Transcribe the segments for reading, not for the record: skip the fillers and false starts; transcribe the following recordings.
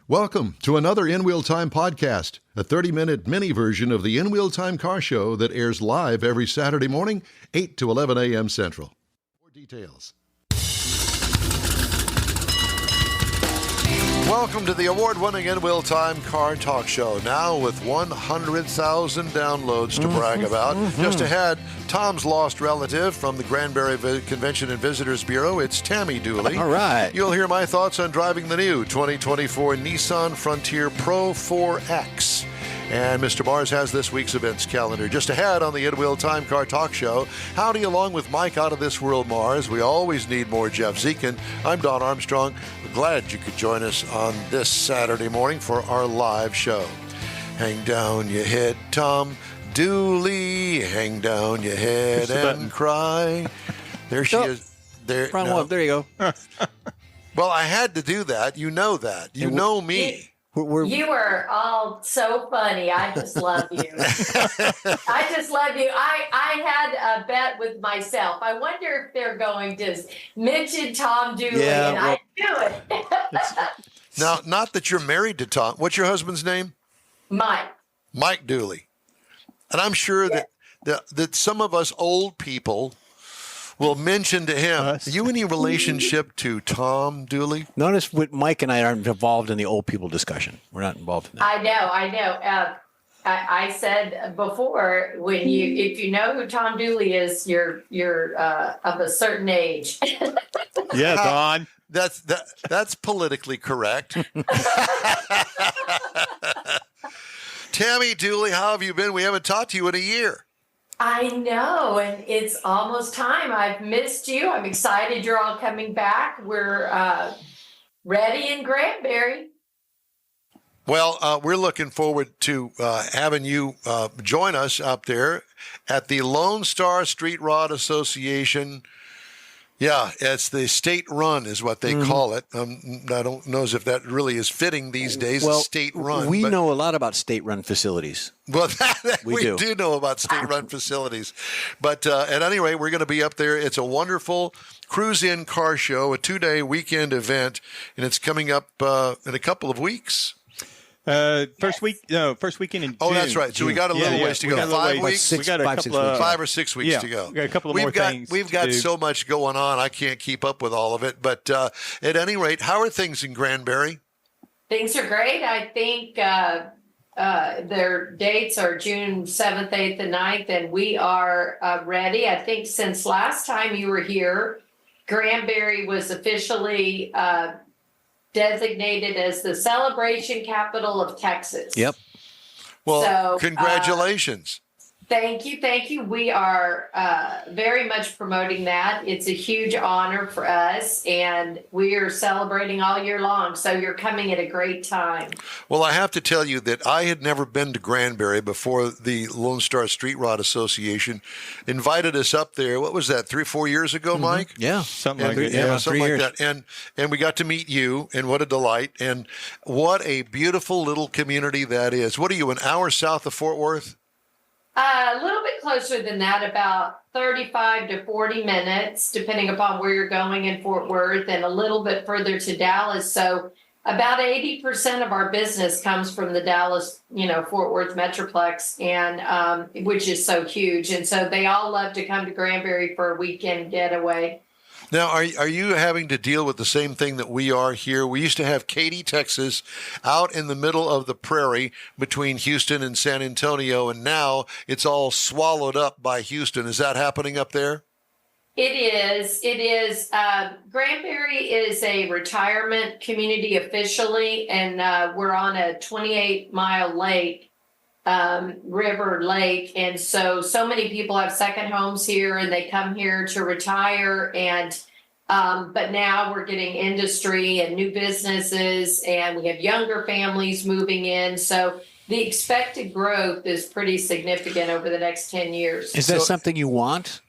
Welcome to another In Wheel Time podcast, a 30-minute mini version of the In Wheel Time car show that airs live every Saturday morning, 8 to 11 a.m. Central. More details. Welcome to the award-winning In Wheel Time car talk show, now with 100,000 downloads to brag about. Just ahead, Tom's lost relative from the Granbury Convention and Visitors Bureau. It's Tammy Dooley. All right. You'll hear my thoughts on driving the new 2024 Nissan Frontier Pro 4X. And Mr. Mars has this week's events calendar. Just ahead on the In Wheel Time Car Talk Show, howdy along with Mike out of this world, Mars. We always need more Jeff Zekin. I'm Don Armstrong. We're glad you could join us on this Saturday morning for our live show. Hang down your head, Tom Dooley. Hang down your head and cry. There she is. There. Front no. one. There you go. Well, I had to do that. You know that. You know me. You are all so funny. I just love you. I just love you. I had a bet with myself. I wonder if they're going to mention Tom Dooley, and I do it. Now, not that you're married to Tom. What's your husband's name? Mike. Mike Dooley. And I'm sure that some of us old people will mention to him, are you any relationship to Tom Dooley? Notice what Mike and I aren't involved in the old people discussion. We're not involved in that. I know. I said before, if you know who Tom Dooley is, you're of a certain age. Yeah, Don. That's politically correct. Tammy Dooley, how have you been? We haven't talked to you in a year. I know, and it's almost time. I've missed you. I'm excited you're all coming back. We're ready in Granbury. Well, we're looking forward to having you join us up there at the Lone Star Street Rod Association. Yeah, it's the state run is what they call it. I don't know if that really is fitting these days, Well, state run. We know a lot about state-run facilities. Well, we do. do know about state-run facilities. But at any rate, we're going to be up there. It's a wonderful cruise-in car show, a 2-day weekend event, and it's coming up in a couple of weeks. First weekend in June. Oh, that's right. So we got a little ways to go. 5 weeks? We got a couple 6 weeks. 5 or 6 weeks to go. We got a couple of more things. We've got so much going on. I can't keep up with all of it. But at any rate, how are things in Granbury? Things are great. I think their dates are June 7th, 8th, and 9th, and we are ready. I think since last time you were here, Granbury was officially designated as the celebration capital of Texas. Yep. Well, congratulations. Thank you. We are very much promoting that. It's a huge honor for us, and we are celebrating all year long. So you're coming at a great time. Well, I have to tell you that I had never been to Granbury before the Lone Star Street Rod Association invited us up there. What was that, 3 or 4 years ago, Mike? Yeah. Something like that. Yeah, something like that. And we got to meet you, and what a delight. And what a beautiful little community that is. What are you, an hour south of Fort Worth? A little bit closer than that, about 35 to 40 minutes, depending upon where you're going in Fort Worth, and a little bit further to Dallas. So about 80% of our business comes from the Dallas, Fort Worth Metroplex, and which is so huge. And so they all love to come to Granbury for a weekend getaway. Now, are you having to deal with the same thing that we are here? We used to have Katy, Texas, out in the middle of the prairie between Houston and San Antonio, and now it's all swallowed up by Houston. Is that happening up there? It is. Granbury is a retirement community officially, and we're on a 28-mile lake, river lake. And so many people have second homes here, and they come here to retire. And but now we're getting industry and new businesses, and we have younger families moving in. So the expected growth is pretty significant over the next 10 years. Is that something you want?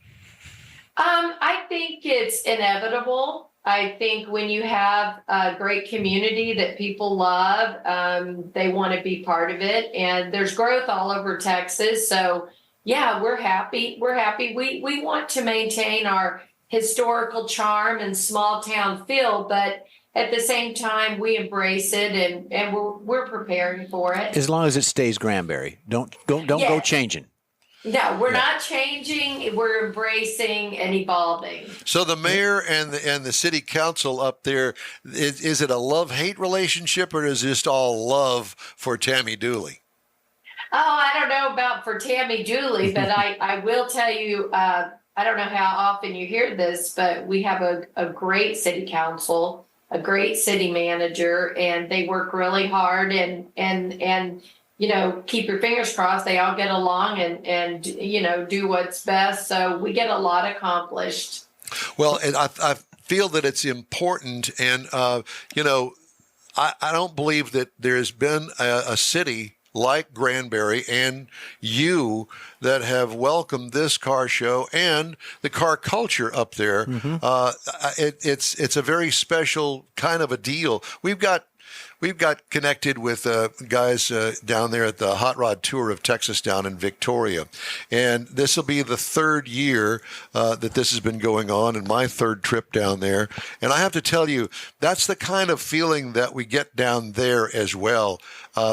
I think it's inevitable. I think when you have a great community that people love, they want to be part of it. And there's growth all over Texas. So, yeah, we're happy. We want to maintain our historical charm and small town feel, but at the same time, we embrace it and we're preparing for it. As long as it stays Granbury. Don't go changing. No, we're not changing. We're embracing and evolving. So the mayor and the city council up there, is it a love-hate relationship, or is it just all love for Tammy Dooley? Oh, I don't know about for Tammy Dooley, but I will tell you, I don't know how often you hear this, but we have a great city council, a great city manager, and they work really hard and keep your fingers crossed. They all get along and do what's best. So we get a lot accomplished. Well, and I feel that it's important. And, I don't believe that there's been a city like Granbury and you that have welcomed this car show and the car culture up there. It's a very special kind of a deal. We've got connected with guys down there at the Hot Rod Tour of Texas down in Victoria. And this will be the third year that this has been going on, and my third trip down there. And I have to tell you, that's the kind of feeling that we get down there as well.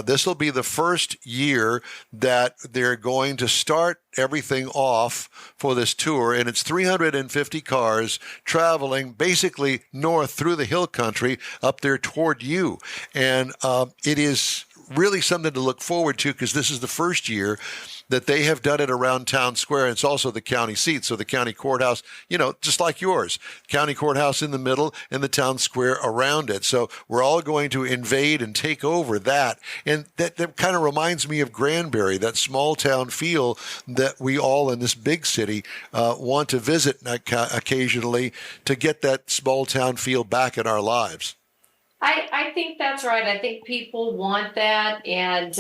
This will be the first year that they're going to start everything off for this tour, and it's 350 cars traveling basically north through the hill country up there toward you. And it is really something to look forward to, because this is the first year that they have done it around town square. And it's also the county seat. So the county courthouse, just like yours, county courthouse in the middle and the town square around it. So we're all going to invade and take over that. And that kind of reminds me of Granbury, that small town feel that we all in this big city want to visit occasionally to get that small town feel back in our lives. I think that's right. I think people want that. And,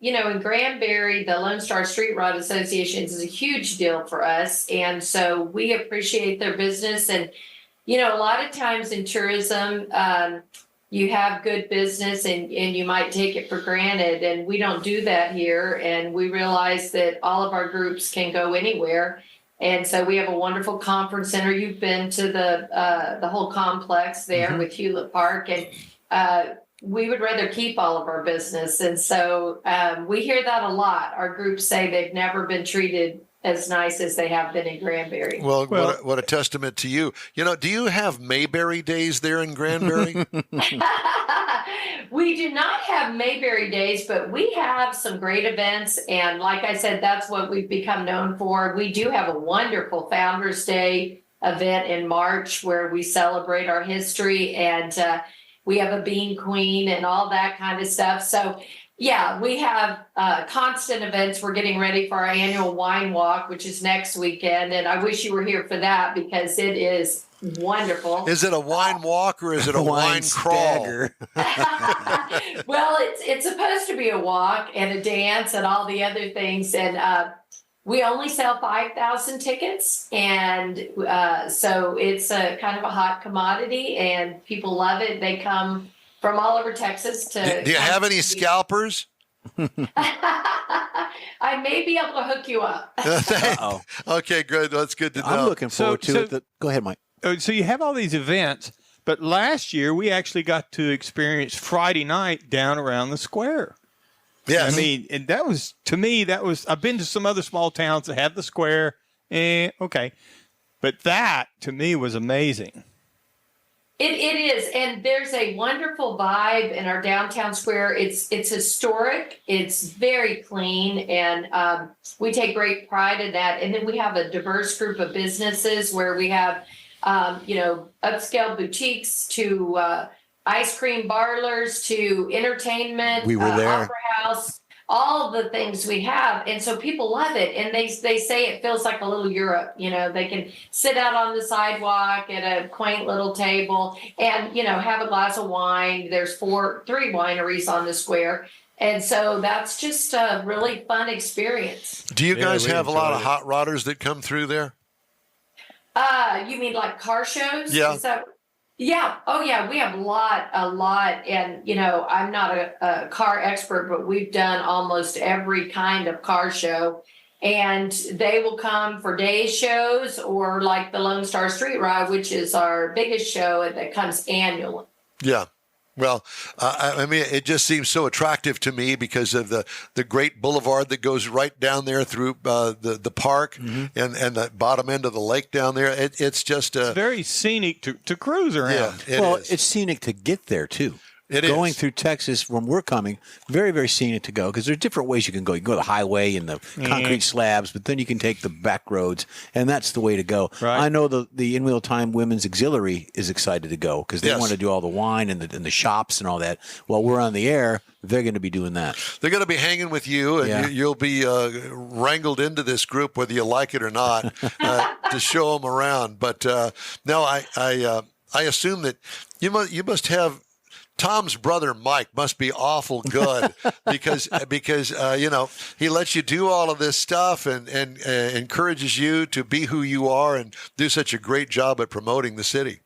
in Granbury, the Lone Star Street Rod Association is a huge deal for us. And so we appreciate their business. And, a lot of times in tourism, you have good business and you might take it for granted. And we don't do that here. And we realize that all of our groups can go anywhere. And so we have a wonderful conference center. You've been to the whole complex there with Hewlett Park, and we would rather keep all of our business. And so we hear that a lot. Our groups say they've never been treated as nice as they have been in Granbury. Well, what a testament to you. Do you have Mayberry days there in Granbury? We do not have Mayberry days, but we have some great events. And like I said, that's what we've become known for. We do have a wonderful Founders Day event in March where we celebrate our history, and we have a bean queen and all that kind of stuff. So yeah, we have constant events. We're getting ready for our annual wine walk, which is next weekend. And I wish you were here for that, because it is wonderful. Is it a wine walk or is it a wine crawl? Well, it's supposed to be a walk and a dance and all the other things. And we only sell 5,000 tickets. And so it's a kind of a hot commodity and people love it. They come from all over Texas to. Do you have any scalpers? I may be able to hook you up. Okay, good. That's good to know. I'm looking forward to it. Go ahead, Mike. So you have all these events, but last year we actually got to experience Friday night down around the square. Yes. I mean, and that was, to me, I've been to some other small towns that have the square. Okay. But that, to me, was amazing. It is, and there's a wonderful vibe in our downtown square. It's historic. It's very clean, and we take great pride in that. And then we have a diverse group of businesses where we have, upscale boutiques to ice cream parlors to entertainment. We were there. Opera house. All of the things we have. And so people love it. And they say it feels like a little Europe. They can sit out on the sidewalk at a quaint little table and, have a glass of wine. There's 3 wineries on the square. And so that's just a really fun experience. Do you guys have a lot of hot rodders that come through there? You mean like car shows? Yeah. Yeah. Oh, yeah. We have a lot. And, I'm not a car expert, but we've done almost every kind of car show. And they will come for day shows or like the Lone Star Street Ride, which is our biggest show that comes annually. Yeah. Well, I mean, it just seems so attractive to me because of the great boulevard that goes right down there through the park and the bottom end of the lake down there. It's just it's very scenic to cruise around. Yeah, it's scenic to get there too. Going through Texas when we're coming, very, very scenic to go because there's different ways you can go. You can go the highway and the concrete slabs, but then you can take the back roads, and that's the way to go. Right. I know the In Wheel Time Women's Auxiliary is excited to go because they want to do all the wine and the shops and all that. While we're on the air, they're going to be doing that. They're going to be hanging with you, and you'll be wrangled into this group whether you like it or not to show them around. But no, I assume that you must have. Tom's brother Mike must be awful good because he lets you do all of this stuff and encourages you to be who you are and do such a great job at promoting the city.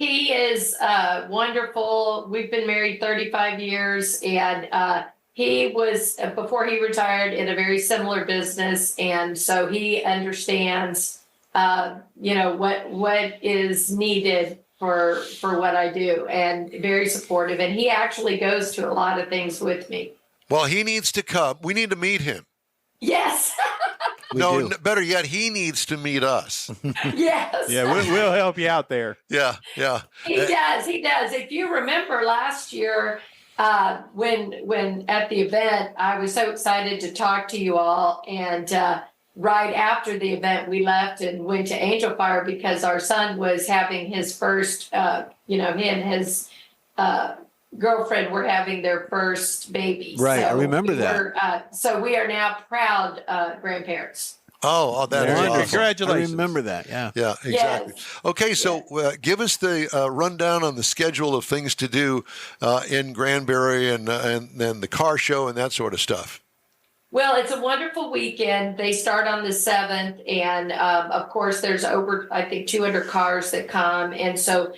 He is wonderful. We've been married 35 years, and he was, before he retired, in a very similar business, and so he understands what is needed for what I do, and very supportive. And he actually goes to a lot of things with me. Well, he needs to come. We need to meet him. Yes. Better yet, he needs to meet us. Yes. Yeah, we'll help you out there. Yeah. He does. If you remember last year, when at the event, I was so excited to talk to you all, and right after the event, we left and went to Angel Fire because our son was having his first, he and his girlfriend were having their first baby. Right, so I remember that. So we are now proud grandparents. Oh, that is awesome. Congratulations. I remember that, yeah. Yeah, exactly. Yes. Okay, so give us the rundown on the schedule of things to do in Granbury and the car show and that sort of stuff. Well, it's a wonderful weekend. They start on the 7th, and of course, there's over, I think, 200 cars that come, and so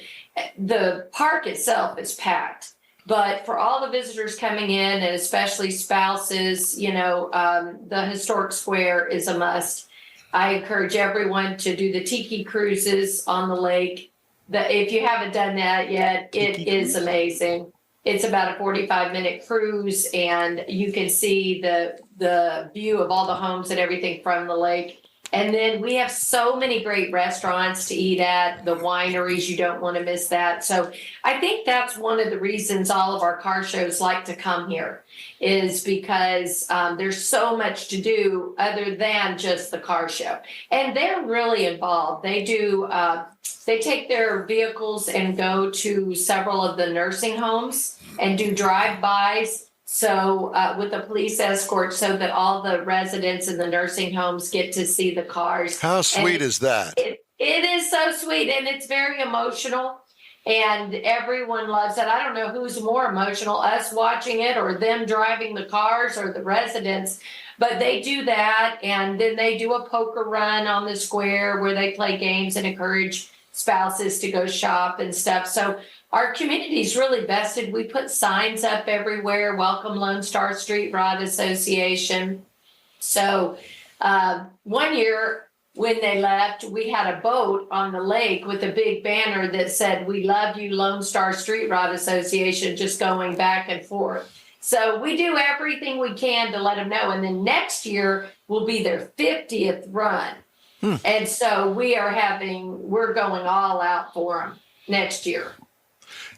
the park itself is packed. But for all the visitors coming in, and especially spouses, the historic square is a must. I encourage everyone to do the tiki cruises on the lake. If you haven't done that yet, it is amazing. It's about a 45-minute cruise, and you can see the view of all the homes and everything from the lake. And then we have so many great restaurants to eat at, the wineries, you don't want to miss that. So I think that's one of the reasons all of our car shows like to come here, is because there's so much to do other than just the car show. And they're really involved. They do, they take their vehicles and go to several of the nursing homes and do drive-bys. So with a police escort, so that all the residents in the nursing homes get to see the cars. How sweet is that? It is so sweet, and it's very emotional, and everyone loves it. I don't know who's more emotional, us watching it or them driving the cars or the residents, but they do that, and then they do a poker run on the square where they play games and encourage spouses to go shop and stuff. So our community is really vested. We put signs up everywhere. Welcome Lone Star Street Rod Association. So one year when they left, we had a boat on the lake with a big banner that said, "We love you, Lone Star Street Rod Association," just going back and forth. So we do everything we can to let them know. And then next year will be their 50th run. And so we're going all out for them next year.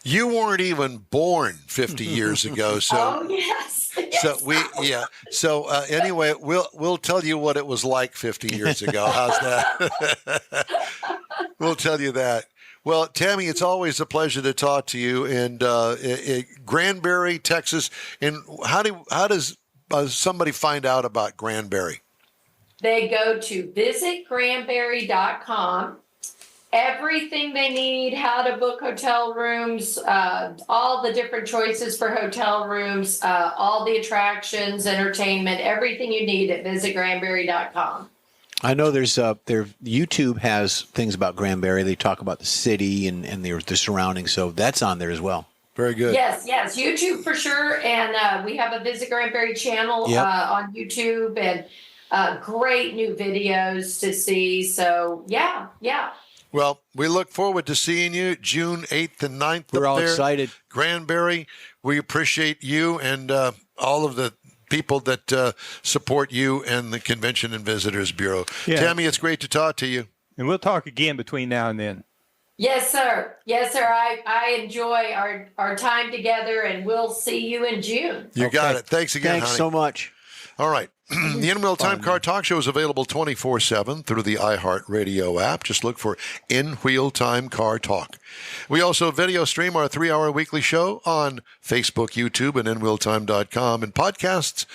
You weren't even born 50 years ago, so. Oh, yes. So anyway, we'll tell you what it was like 50 years ago. How's that? We'll tell you that. Well, Tammy, it's always a pleasure to talk to you. And Granbury, Texas. And how does somebody find out about Granbury? They go to visitgranbury.com. Everything they need, how to book hotel rooms, all the different choices for hotel rooms, all the attractions, entertainment, everything you need at visitgranbury.com. I know their YouTube has things about Granbury. They talk about the city and the surroundings, so that's on there as well. Very good. Yes, YouTube for sure. And we have a Visit Granbury channel on YouTube, and great new videos to see. So, yeah. Well, we look forward to seeing you June 8th and 9th. We're up all there. excited. Granbury, we appreciate you and all of the people that support you and the Convention and Visitors Bureau. Yeah. Tammy, it's great to talk to you. And we'll talk again between now and then. Yes, sir. Yes, sir. I enjoy our time together, and we'll see you in June. You got it. Thanks again, Thanks honey. so much. All right. The In-Wheel Time Car Talk Show is available 24/7 through the iHeartRadio app. Just look for In-Wheel Time Car Talk. We also video stream our 3-hour weekly show on Facebook, YouTube, and InWheelTime.com. And podcasts,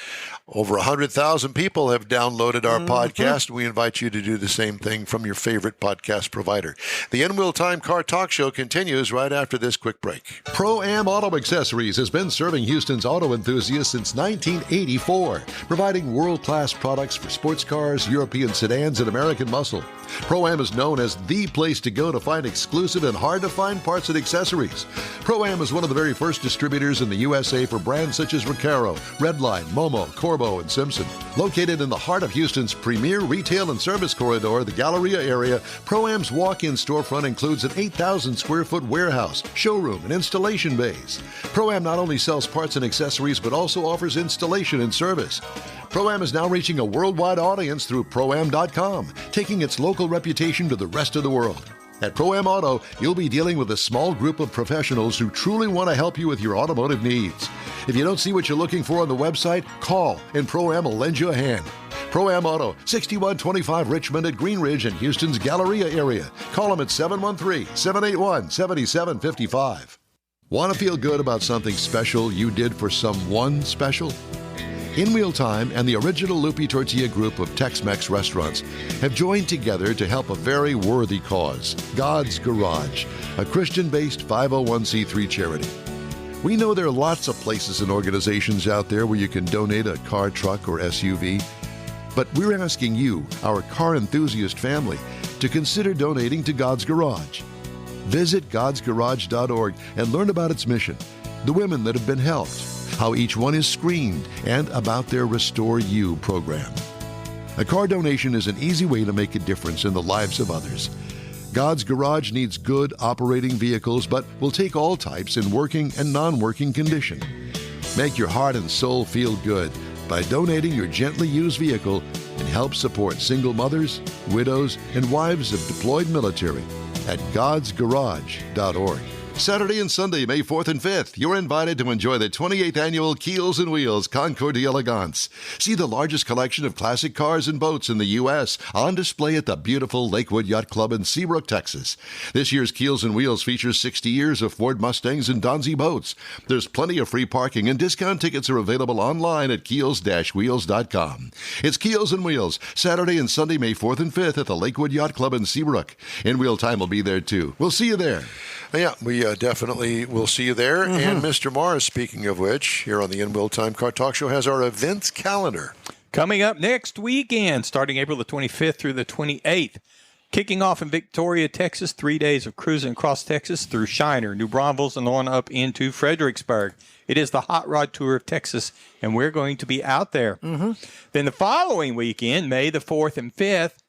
over 100,000 people have downloaded our podcast. We invite you to do the same thing from your favorite podcast provider. The In-Wheel Time Car Talk Show continues right after this quick break. ProAm Auto Accessories has been serving Houston's auto enthusiasts since 1984, providing world-class products for sports cars, European sedans, and American muscle. ProAm is known as the place to go to find exclusive and hard-to-find parts and accessories. ProAm is one of the very first distributors in the USA for brands such as Recaro, Redline, Momo, Corbo, and Simpson. Located in the heart of Houston's premier retail and service corridor, the Galleria area, ProAm's walk-in storefront includes an 8,000-square-foot warehouse, showroom, and installation bays. ProAm not only sells parts and accessories, but also offers installation and service. ProAm is now reaching a worldwide audience through ProAm.com, taking its local reputation to the rest of the world. At ProAm Auto, you'll be dealing with a small group of professionals who truly want to help you with your automotive needs. If you don't see what you're looking for on the website, call and ProAm will lend you a hand. ProAm Auto, 6125 Richmond at Green Ridge in Houston's Galleria area. Call them at 713-781-7755. Want to feel good about something special you did for someone special? In-Wheel Time and the original Lupe Tortilla group of Tex-Mex restaurants have joined together to help a very worthy cause, God's Garage, a Christian-based 501c3 charity. We know there are lots of places and organizations out there where you can donate a car, truck, or SUV, but we're asking you, our car enthusiast family, to consider donating to God's Garage. Visit godsgarage.org and learn about its mission, the women that have been helped, how each one is screened, and about their Restore You program. A car donation is an easy way to make a difference in the lives of others. God's Garage needs good operating vehicles, but will take all types in working and non-working condition. Make your heart and soul feel good by donating your gently used vehicle and help support single mothers, widows, and wives of deployed military at godsgarage.org. Saturday and Sunday, May 4th and 5th, you're invited to enjoy the 28th annual Keels and Wheels Concours d'Elegance. See the largest collection of classic cars and boats in the U.S. on display at the beautiful Lakewood Yacht Club in Seabrook, Texas. This year's Keels and Wheels features 60 years of Ford Mustangs and Donzi boats. There's plenty of free parking, and discount tickets are available online at keels-wheels.com. It's Keels and Wheels, Saturday and Sunday, May 4th and 5th at the Lakewood Yacht Club in Seabrook. In-Wheel Time will be there, too. We'll see you there. Yeah, we definitely will see you there. And Mr. Mars, speaking of which, here on the In-Wheel Time Car Talk Show, has our events calendar. Coming up next weekend, starting April the 25th through the 28th. Kicking off in Victoria, Texas, 3 days of cruising across Texas through Shiner, New Braunfels, and on up into Fredericksburg. It is the Hot Rod Tour of Texas, and we're going to be out there. Then the following weekend, May the 4th and 5th,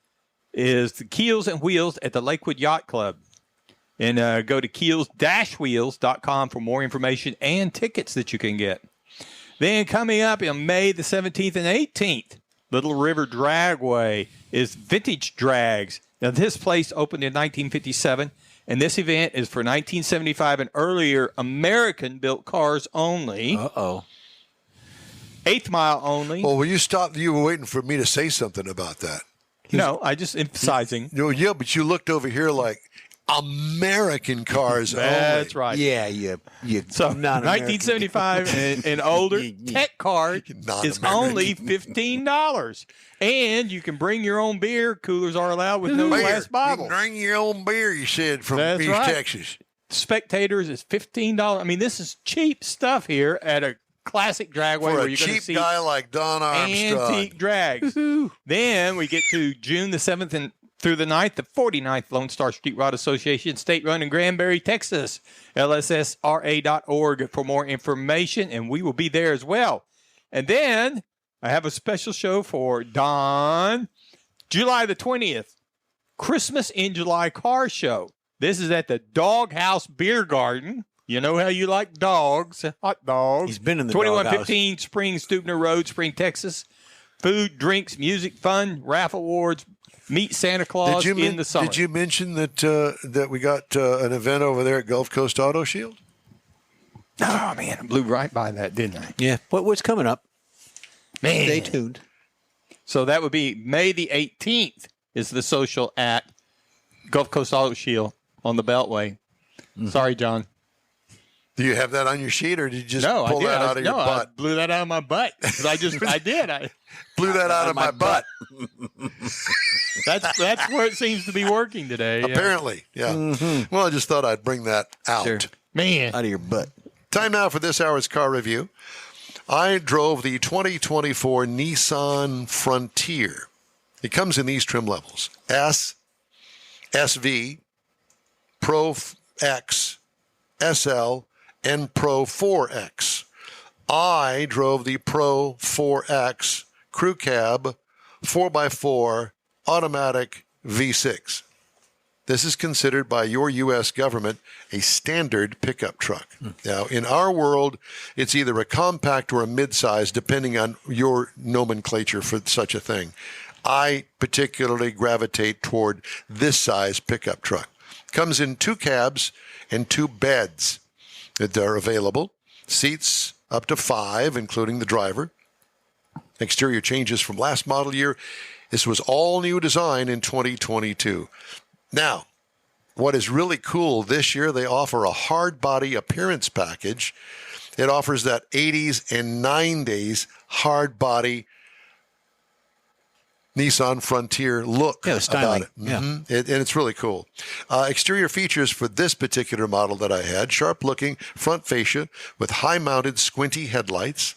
is the Keels and Wheels at the Lakewood Yacht Club. And go to keels-wheels.com for more information and tickets that you can get. Then coming up on May the 17th and 18th, Little River Dragway is Vintage Drags. Now, this place opened in 1957, and this event is for 1975 and earlier American-built cars only. Uh-oh. 8th mile only. Well, when you stopped, you were waiting for me to say something about that. No, I just emphasizing. Yeah, but you looked over here like American cars only. That's right. Yeah. So 1975 and older, Tech Card is only $15. And you can bring your own beer. Coolers are allowed with no glass bottle. You can bring your own beer, you said, from East Texas. Spectators is $15. I mean, this is cheap stuff here at a classic dragway for where a you're going to cheap see guy like Don Armstrong. Antique drags. Then we get to June the 7th and through the 9th, the 49th Lone Star Street Rod Association, state run in Granbury, Texas. LSSRA.org for more information, and we will be there as well. And then I have a special show for Don, July the 20th. Christmas in July car show. This is at the Doghouse Beer Garden. You know how you like dogs, hot dogs. He's been in the 2115 Spring Stupner Road, Spring, Texas. Food, drinks, music, fun, raffle awards. Meet Santa Claus in the summer. Did you mention that we got an event over there at Gulf Coast Auto Shield? Oh, man, I blew right by that, didn't I? Yeah. What's coming up? Man. Stay tuned. So that would be May the 18th is the social at Gulf Coast Auto Shield on the Beltway. Sorry, John. Do you have that on your sheet, or did you just No, pull I did. that out of your butt? I blew that out of my butt. 'Cause I did. I Blew that out of my butt. That's where it seems to be working today. Yeah. Apparently, yeah. Well, I just thought I'd bring that out. Sure. Man. Out of your butt. Time now for this hour's car review. I drove the 2024 Nissan Frontier. It comes in these trim levels: S, SV, Pro X, SL, and Pro 4X. I drove the Pro 4X Crew Cab 4x4 automatic V6. This is considered by your U.S. government a standard pickup truck. Now, in our world, it's either a compact or a midsize, depending on your nomenclature for such a thing. I particularly gravitate toward this size pickup truck. Comes in 2 cabs and 2 beds that are available. Seats up to 5, including the driver. Exterior changes from last model year. This was all new design in 2022. Now, what is really cool this year, they offer a hard body appearance package. It offers that 80s and 90s hard body Nissan Frontier look about it. And it's really cool. Exterior features for this particular model that I had: sharp-looking front fascia with high-mounted squinty headlights,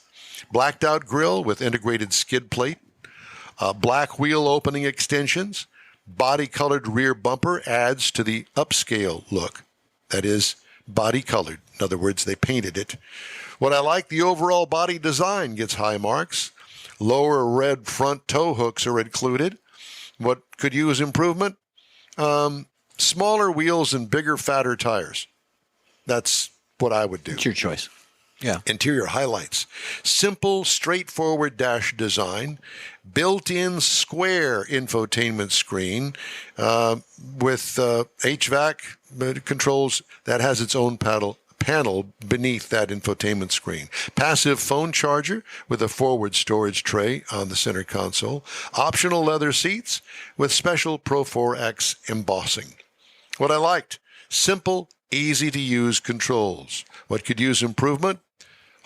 blacked-out grille with integrated skid plate, black wheel opening extensions, body-colored rear bumper adds to the upscale look. That is body-colored. In other words, they painted it. What I like, the overall body design gets high marks. Lower red front tow hooks are included. What could use improvement? Smaller wheels and bigger, fatter tires. That's what I would do. It's your choice. Yeah. Interior highlights: simple, straightforward dash design, built-in square infotainment screen with HVAC controls that has its own panel beneath that infotainment screen. Passive phone charger with a forward storage tray on the center console. Optional leather seats with special Pro 4X embossing. What I liked: simple, easy to use controls. What could use improvement?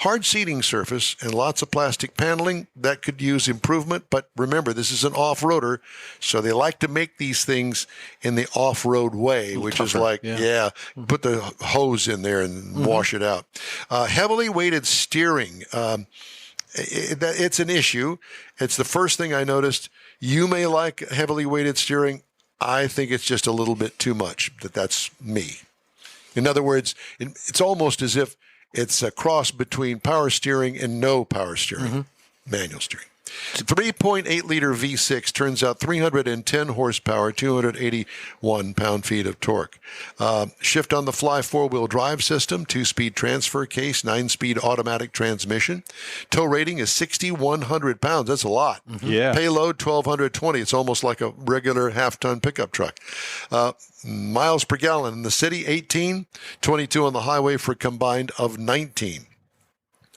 Hard seating surface and lots of plastic paneling. That could use improvement, but remember, this is an off-roader, so they like to make these things in the off-road way, which tougher, is like, put the hose in there and wash it out. Heavily weighted steering. It's an issue. It's the first thing I noticed. You may like heavily weighted steering. I think it's just a little bit too much. That's me. In other words, it's almost as if it's a cross between power steering and no power steering, manual steering. 3.8-liter V6 turns out 310 horsepower, 281 pound-feet of torque. Shift-on-the-fly four-wheel drive system, 2-speed transfer case, 9-speed automatic transmission. Tow rating is 6,100 pounds. That's a lot. Yeah. Payload, 1,220. It's almost like a regular half-ton pickup truck. Miles per gallon in the city, 18, 22 on the highway for a combined of 19.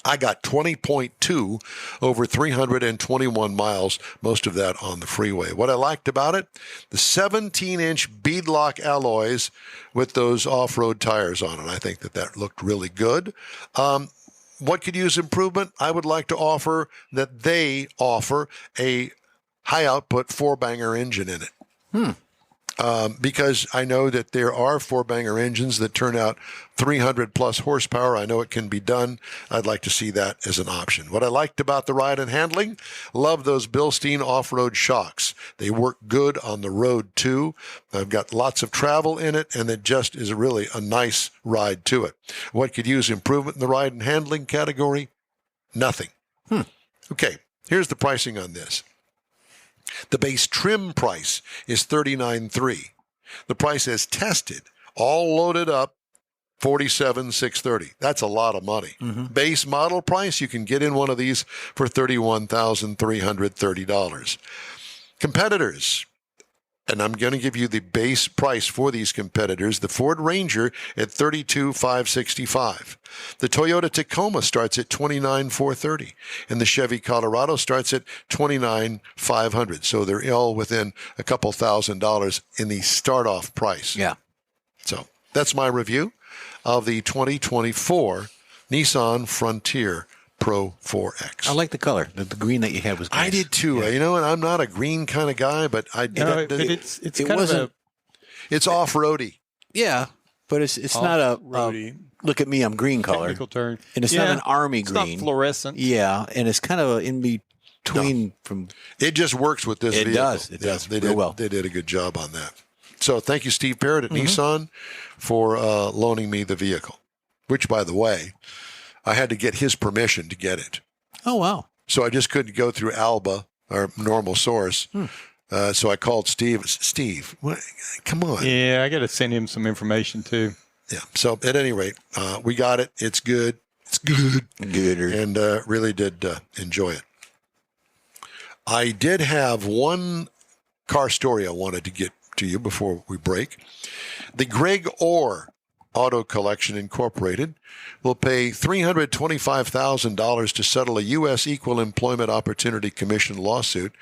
I got 20.2 over 321 miles, most of that on the freeway. What I liked about it, the 17-inch beadlock alloys with those off-road tires on it. I think that looked really good. What could use improvement? I would like to offer that they offer a high-output 4-banger engine in it. Because I know that there are 4-banger engines that turn out 300-plus horsepower. I know it can be done. I'd like to see that as an option. What I liked about the ride and handling, love those Bilstein off-road shocks. They work good on the road, too. I've got lots of travel in it, and it just is really a nice ride to it. What could use improvement in the ride and handling category? Nothing. Okay, here's the pricing on this. The base trim price is $39,300. The price as tested, all loaded up, $47,630. That's a lot of money. Base model price, you can get in one of these for $31,330. Competitors, and I'm going to give you the base price for these competitors. The Ford Ranger at $32,565. The Toyota Tacoma starts at $29,430, and the Chevy Colorado starts at $29,500. So they're all within a couple $1,000s in the start-off price. Yeah. So that's my review of the 2024 Nissan Frontier Pro 4X. I like the color. The green that you had was nice. I did too. Yeah. You know, and I'm not a green kind of guy, but It's It kind of wasn't- it's off-roady. Yeah, but it's not a roady. look at me, I'm green color. technical term. And it's not an army It's green. not fluorescent. Yeah, and it's kind of in between from. It just works with this It vehicle. does. It does. They Real did, well. They did a good job on that. So thank you, Steve Parrott at Nissan, for loaning me the vehicle, which, by the way, I had to get his permission to get it. Oh, wow. So I just couldn't go through Alba, our normal source. So I called Steve. Steve, come on. Yeah, I got to send him some information too. Yeah. So at any rate, we got it. It's good. It's good. Gooder. And really did enjoy it. I did have one car story I wanted to get to you before we break. The Greg Orr Auto Collection Incorporated will pay $325,000 to settle a U.S. Equal Employment Opportunity Commission lawsuit,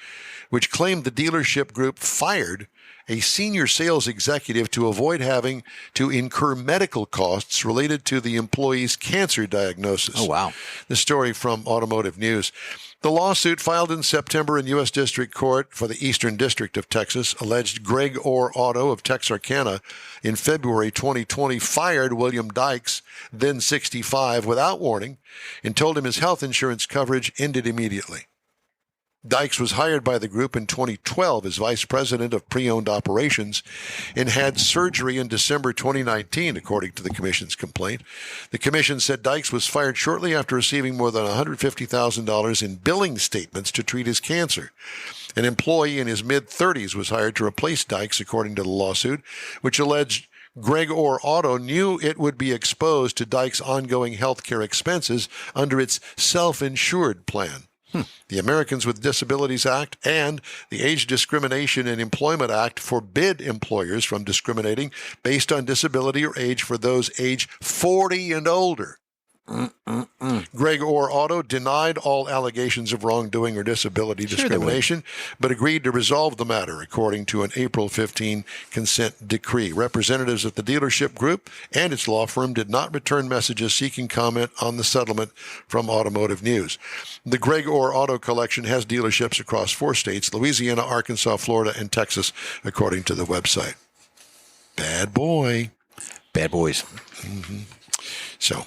which claimed the dealership group fired a senior sales executive to avoid having to incur medical costs related to the employee's cancer diagnosis. Oh, wow. The story from Automotive News. The lawsuit filed in September in U.S. District Court for the Eastern District of Texas alleged Greg Orr Auto of Texarkana in February 2020 fired William Dykes, then 65, without warning and told him his health insurance coverage ended immediately. Dykes was hired by the group in 2012 as vice president of pre-owned operations and had surgery in December 2019, according to the commission's complaint. The commission said Dykes was fired shortly after receiving more than $150,000 in billing statements to treat his cancer. An employee in his mid-30s was hired to replace Dykes, according to the lawsuit, which alleged Greg Orr Auto knew it would be exposed to Dykes' ongoing health care expenses under its self-insured plan. The Americans with Disabilities Act and the Age Discrimination in Employment Act forbid employers from discriminating based on disability or age for those age 40 and older. Greg Orr Auto denied all allegations of wrongdoing or disability discrimination, but agreed to resolve the matter, according to an April 15 consent decree. Representatives of the dealership group and its law firm did not return messages seeking comment on the settlement from Automotive News. The Greg Orr Auto Collection has dealerships across 4 states, Louisiana, Arkansas, Florida, and Texas, according to the website. Bad boy. Bad boys. So,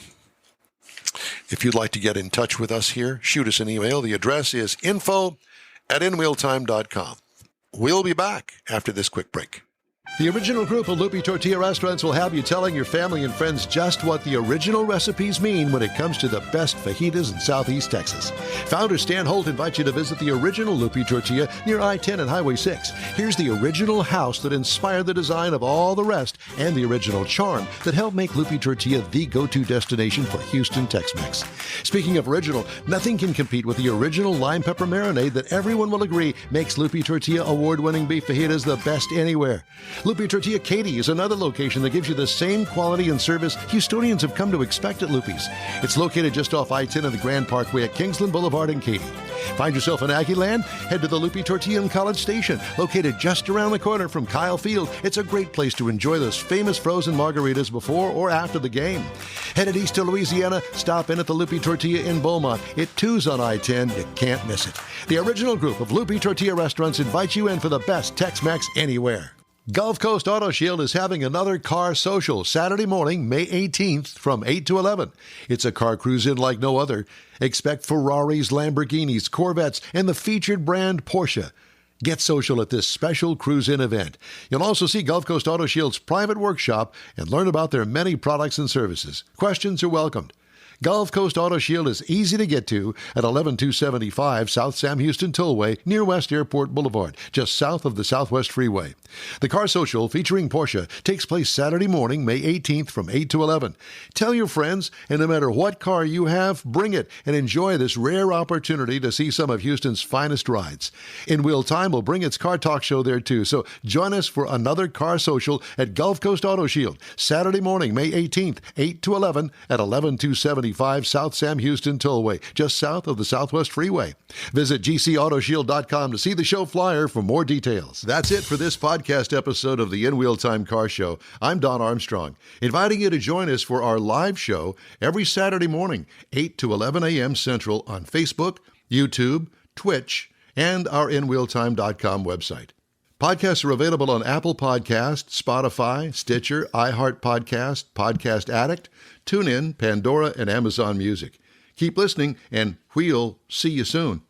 if you'd like to get in touch with us here, shoot us an email. The address is info@inwheeltime.com. We'll be back after this quick break. The original group of Lupe Tortilla restaurants will have you telling your family and friends just what the original recipes mean when it comes to the best fajitas in Southeast Texas. Founder Stan Holt invites you to visit the original Lupe Tortilla near I-10 and Highway 6. Here's the original house that inspired the design of all the rest and the original charm that helped make Lupe Tortilla the go-to destination for Houston Tex-Mex. Speaking of original, nothing can compete with the original lime pepper marinade that everyone will agree makes Lupe Tortilla award-winning beef fajitas the best anywhere. Lupe Tortilla Katy is another location that gives you the same quality and service Houstonians have come to expect at Lupe's. It's located just off I-10 and the Grand Parkway at Kingsland Boulevard in Katy. Find yourself in Aggie Land? Head to the Lupe Tortilla in College Station, located just around the corner from Kyle Field. It's a great place to enjoy those famous frozen margaritas before or after the game. Headed east to Louisiana, stop in at the Lupe Tortilla in Beaumont. It too's on I-10. You can't miss it. The original group of Lupe Tortilla restaurants invites you in for the best Tex-Mex anywhere. Gulf Coast Auto Shield is having another car social Saturday morning, May 18th from 8 to 11. It's a car cruise-in like no other. Expect Ferraris, Lamborghinis, Corvettes, and the featured brand Porsche. Get social at this special cruise-in event. You'll also see Gulf Coast Auto Shield's private workshop and learn about their many products and services. Questions are welcomed. Gulf Coast Auto Shield is easy to get to at 11275 South Sam Houston Tollway near West Airport Boulevard, just south of the Southwest Freeway. The Car Social featuring Porsche takes place Saturday morning, May 18th from 8 to 11. Tell your friends, and no matter what car you have, bring it and enjoy this rare opportunity to see some of Houston's finest rides. In Wheel Time will bring its Car Talk show there too, so join us for another Car Social at Gulf Coast Auto Shield, Saturday morning, May 18th, 8 to 11 at 11275 South Sam Houston Tollway, just south of the Southwest Freeway. Visit gcautoshield.com to see the show flyer for more details. That's it for this podcast episode of the In Wheel Time Car Show. I'm Don Armstrong, inviting you to join us for our live show every Saturday morning, 8 to 11 a.m. Central on Facebook, YouTube, Twitch, and our InWheelTime.com website. Podcasts are available on Apple Podcasts, Spotify, Stitcher, iHeart Podcast, Podcast Addict, TuneIn, Pandora, and Amazon Music. Keep listening, and we'll see you soon.